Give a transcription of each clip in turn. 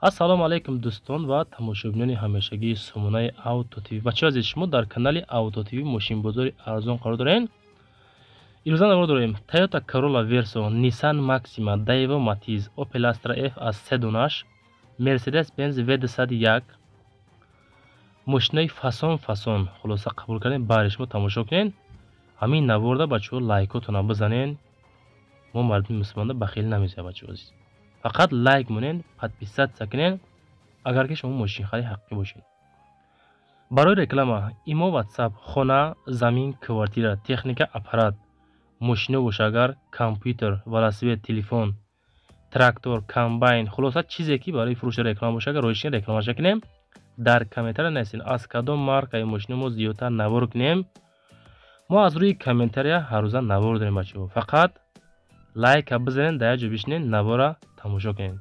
ассалому алайкум дӯстон ва тамошобинони ҳамешагии сомонаи Auto TV. бачаҳо азизи, шумо дар канали Auto TV мошинбозори арзон қарор дорем. имрӯза навор дорем Toyota Corolla Verso, Nissan Maxima, Daewoo Matiz, Opel Astra F аз седонаш, Mercedes-Benz V201 мошинаи фасон хулоса қабул кардем. бари шумо тамошо кунед. ҳамин наворда бачаҳо лайкотона бизанед. мо мардуми мусулмонда бахил намезанем бачаҳо азиз. фақат лайк монен, подписатсия кунед агар ки шумо мошинхари ҳаққӣ бошед. барои реклама имо WhatsApp, хона, замин, квартира, техника, аппарат, мошино боша, агар компютер, велосипед, телефон, трактор, комбайн, хулоса чизе ки барои фурӯши реклама боша, агар роишин рекламаша кунем, дар комментария нависед аз кадом маркаи мошино мо зиёдтар навор кунем. мо аз рӯи комментария ҳаррӯза навор дорем бачаҳо. фақат лайка бизанед, дар як ҷо бишинед, навора тамошо кунед.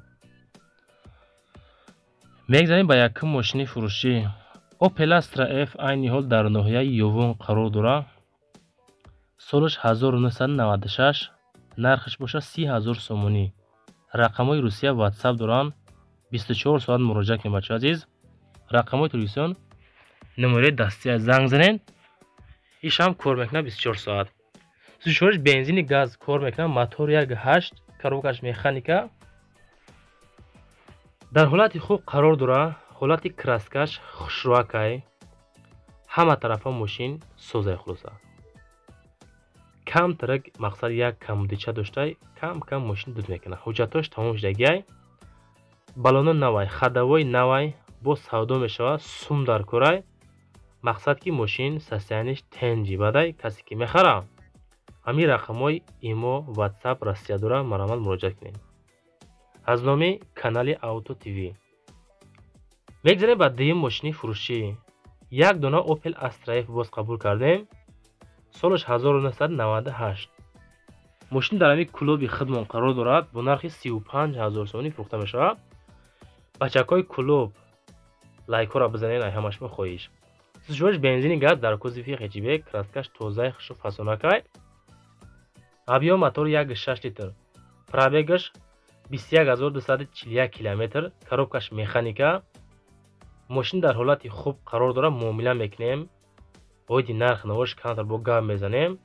мегзарем ба якум мошини фурӯшӣ. Opel Astra F айни ҳол дар ноҳияи Ёвон қарор дорад. солаш 1996, нархаш боша 30,000 сомонӣ. рақамҳои Русия WhatsApp доранд. 24 соат муроҷиат кунед бачаҳо азиз. рақамҳои телевизион номераи дастия занг занед. иш ҳам кор мекунад 24 соат. сӯзишвориш бензини газ кор мекунад. мотор 1.8, коробкаш механика. дар ҳолати хуб қарор дорад. ҳолати краскаш хушроакай. ҳама тарафа мошин созай хулоса. кам тарак мақсад як камдича доштай, кам мошин дуд мекунад. ҳуҷҷатош тамом шудагиай. балоно навай, хадавои навай бо савдо мешавад. сум дар корай. мақсад ки мошин состояниш тенҷи бадай касе ки мехара. ҳамин рақамҳои имо, WhatsApp, Россия дора марамат муроҷиат кунед. аз номи канали Auto TV. мегзарем ба дуюм мошини фурӯшӣ. як дона Opel Astra F боз қабул кардем. солаш 1998. мошин дар ҳамин клуби хидмон қарор дорад. бо нархи 35,000 сомонӣ фурӯхта мешавад. бачакҳои клуб лайкора бизанед, ай ҳамаш мо хоҳиш. сӯзишвориш бензини газ дар кузови хечибек, краскаш тозаи хушу фасонакай. объём мотор 1.6 литр. пробегаш 21241 километр. коробкаш механика. мошин дар ҳолати хуб қарор дорад. муомила мекунем. оиди нарх навош кантар бо гап мезанем.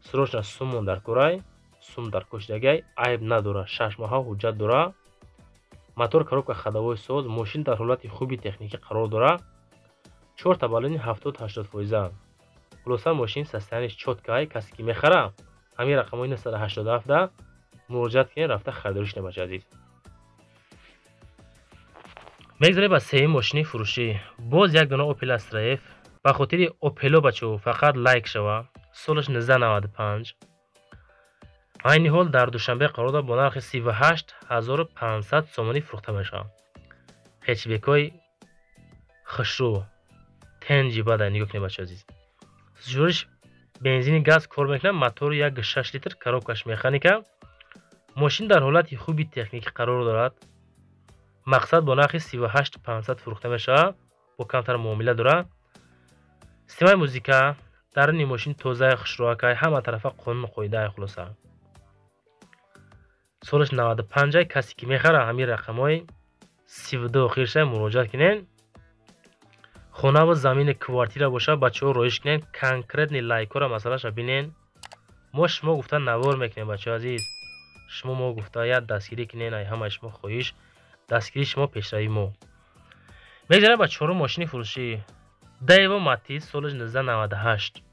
срочна сумон дар корай. сум дар кошидагай. айб надора. 6 моҳа ҳуҷҷат дора. мотор, коробка, хадавои соз. мошин дар ҳолати хуби техникӣ қарор дорад. 4 та балони 70-80%. хулоса мошин состояниш чоткай. касе ки мехара ҳамин рақамҳои 987 да муроҷиат кунед, рафта харидориш кунед бачаҳо азиз. мегзарем ба сеюм мошини фурӯшӣ. боз як дона Opel Astra F. ба хотири Opel-о бачаҳо фақат лайк шава. солаш 1995. айни ҳол дар душанбе қарор дорад. бо нархи 38,500 сомонӣ фурӯхта мешавад. хечбекҳои хушрӯ тенҷи бадай нигоҳ кунед бачаҳо азиз. сӯзишвориш бензини газ кор мекунад. мотор 1.6 литр. коробкаш механика. мошин дар ҳолати хуби техникӣ қарор дорад. мақсад бо нархи 38,500 фурӯхта мешавад. бо камтар муомила дорад. системаи музика, даруни мошин тозаи хушроакай, ҳама тарафа қонун қоидаи хулоса. солаш 95. касе ки мехара ҳамин рақамҳои 32 охиршай муроҷиат кунед. хона ва замини квартира боша бачаҳо роиш кунед. конкретни лайкора масъалаша бинед. мо шумо гуфта навор мекунем бачаҳо азиз. шумо мо гуфта як дастгирӣ кунед, ай ҳамаи шумо хоҳиш. дастгирии шумо пешрави мо. мегзарем ба чорум мошини фурӯшӣ. Daewoo Matiz, солаш 1998.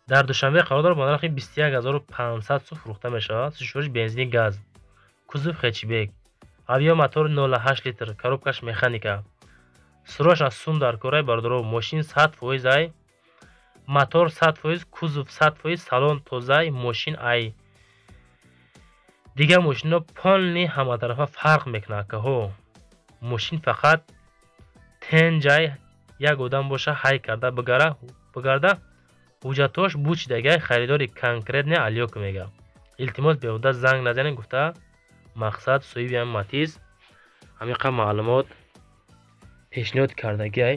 дар душанбе қарор дорад. бо нархи 21,500 сум фурӯхта мешавад. сӯзишвориш бензини газ. кузов хечбек. объём мотор 0.8 литр. коробкаш механика. срочна сум дар корай бардоров. мошин 100% ай. мотор 100%, кузов 100%, салон тозай. мошин ай. дигар мошино полни ҳаматарафа фарқ мекунад каҳо. мошин фақат тенҷай як одам боша ҳай карда бигарда ҳуҷҷатош бучидагай харидори конкретне алёк мега. илтимос беҳуда занг назанед гуфта мақсад соҳиби ҳамин Matiz ҳамиқа маълумот пешниҳод кардагиай.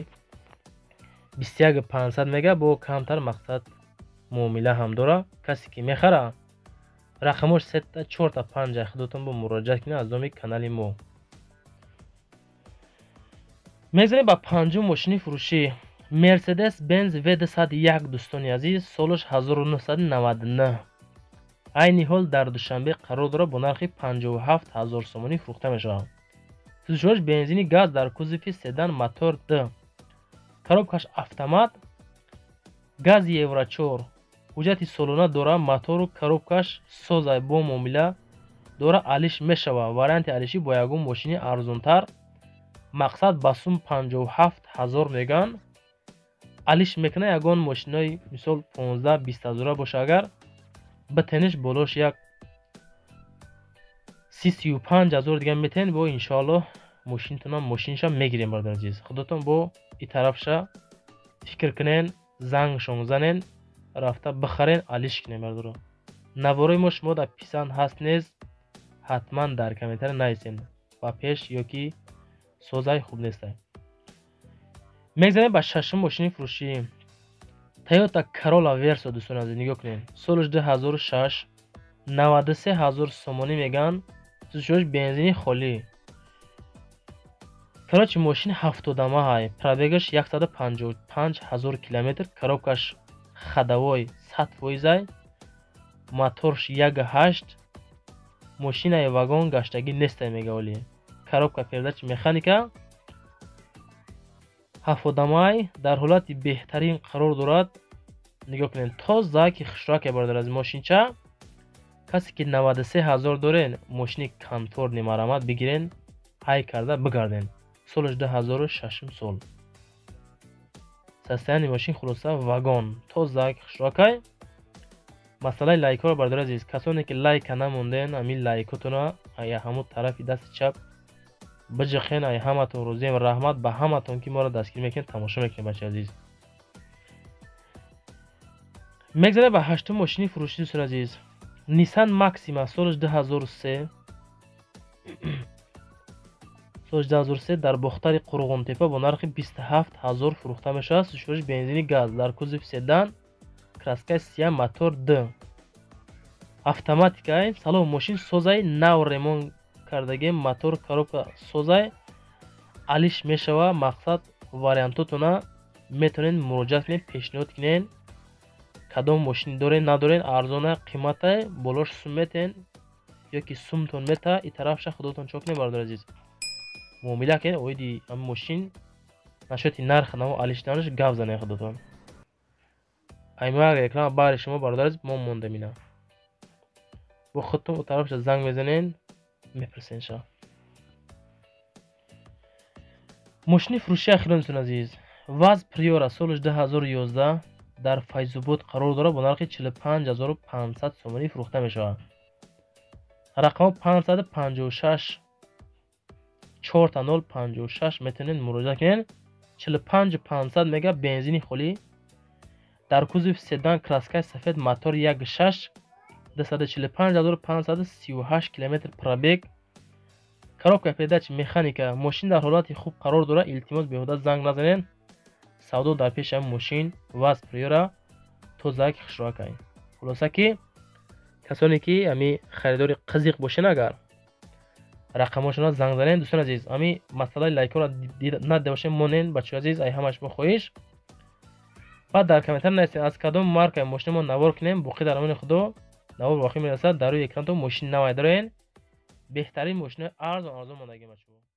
21,500 мега бо камтар мақсад муомила ҳам дора. касе ки мехара рақамош 3 та 4 та 5 худотон бо муроҷиат кунед аз номи канали мо. мегзарем ба панҷум мошини фурӯшӣ Mercedes Benz V201 дӯстони азиз, солаш 1999. айни ҳол дар душанбе қарор дорад бо нархи 57000 сомонӣ фурӯхта мешавад. сӯзишвариш бензини газ дар кузови седан, мотор D, коробкаш автомат, гази евро 4, ҳуҷҷати солона дора, мотору коробкаш созай бо муомила дора, алиш мешавад. Варианти алишӣ бо ягон мошини арзонтар, мақсад ба сум 57000 меган. алиш мекуна ягон мошинои мисол 15-20 ҳазора боша, агар битениш болош як 30-35 ҳазор дига метен, бо иншоаллоҳ мошинтонам мошиниша мегирем. бародар азиз, худотон бо и тарафша фикр кунен, зангшон занен, рафта бихарен, алиш кунен. бародаро, наворои мо шумо да писанд ҳаст нез, ҳатман дар комментария нависен ба пеш ёки созай хуб нестай. мегзарем ба шашум мошини фурӯшӣ Toyota Corolla Verso. дӯстон азиз, нигоҳ кунед, солаш 2006, 93000 сомонӣ меган. сӯзишвариш бензини холӣ. короче мошин 70 маҳай, пробегаш 155000 километр, коробкаш хадавой 100%, моторш 1.8, мошинаи вагон гаштагӣ нестай мегаолӣ. коробка передачи механика 70 маҳай, дар ҳолати беҳтарин қарор дорад. нигоҳ кунед, то заки хушраке. бародар азиз, мошинча касе ки 93000 дорен, мошини комфортни марамат бигирен, ҳай карда бигарден. солаш 2006 сол. состояние мошин хулоса вагон, то заки хушракай. масъалаи лайкҳоро бародар азиз, касоне ки лайка намонден, ҳамин лайкотона ая ҳамон тарафи дасти чап биҷиқен. ай ҳаматон рӯзием, раҳмат ба ҳаматон ки моро дастгирӣ мекунед, тамошо мекунед. бачаи азиз, мегзарем ба ҳаштум мошини фурӯшӣ. дӯстон азиз, Nissan Maxima солаш 2003, солаш 2003 дар бохтари Қурғонтепа бо нархи 27000 фурӯхта мешавад. сӯзишвариш бензини газ дар кузови седан, краскаи сия, мотор D, автоматикай. салоҳ мошин созай, нав ремонт кардаги, мотор, коробка созай, алиш мешавад. мақсад вариантотона метавонед муроҷиат кунед, пешниҳод кунед, кадом мошин дорен надорен, арзона қиматай, болош сум метен ёки сумтон мета, и тарафша худотон чо кунед. бародар азиз, муомила кунед, оиди ҳамин мошин нашоти нарх намо алиш нарш гап занед. худотон айма реклама баъри шумо. бародар азиз, мо мондамина бо худтон у тарафша занг мезанен, мепурсен ша. мошини фурӯши ахирон. дӯстон азиз, Vaz Priora солаш 2011 дар Файзобод қарор дорад, бо нархи 45500 сомонӣ фурӯхта мешавад. рақамо 556 4056 метавонед муроҷиат кунед. 45500 мега бензини холӣ, дар кузови седан, краскаи сафед, мотор 1.6, 245538 км пробег, коробка передачи механика. мошин дар ҳолати хуб қарор дорад. илтимос беҳуда занг назанед. савдо дар пеши ҳамин мошин Vaz Priora, то заки хушракай. хулоса ки касоне ки ҳами харидори қызиқ бошен, агар рақамошона занг занен. дӯстон азиз, ҳами масъалаи лайкҳоро надида бошен, монен. бачаҳои азиз, ай ҳамаш мо хоҳиш. баъд дар комментар нависед аз кадом маркаи мошини мо навор кунем. боқӣ дар амони худо. навор вохӣ мерасад. дар рӯи экрантон мошини навай дорен. беҳтарин мошинои арзон мондаги бачаҳо.